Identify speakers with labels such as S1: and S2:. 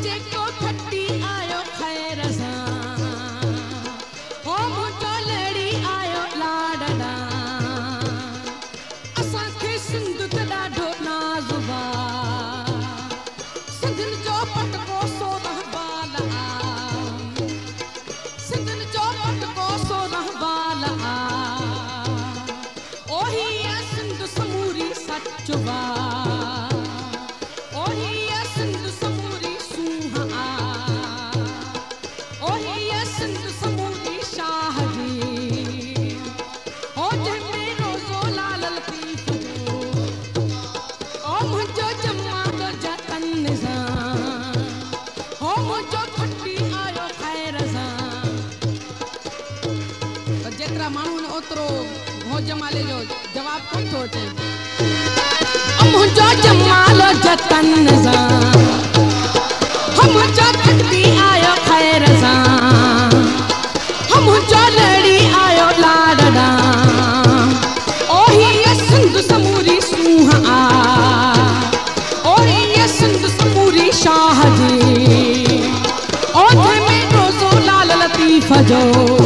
S1: जेको खटी आयो खैर सां हो मुंहिंजो लड़ी आयो लाडड़ा असांखे सिंध त ॾाढो नाज़ुबा सिंधन जो पटको 16 बाल सिंधन जो पटको 16 बाल ओही सिंध समूरी सच बा जमाले जो जवाब कोन थो अचे मुंहिंजो जमाल जतन सां मुंहिंजो खटी आयो खैर सां मुंहिंजो लड़ी आयो लाडड़ा ओही सिंध समूरी सूह आ ओही सिंध समूरी शाह जी ओठे में रोज़ो लाल लतीफ़ जो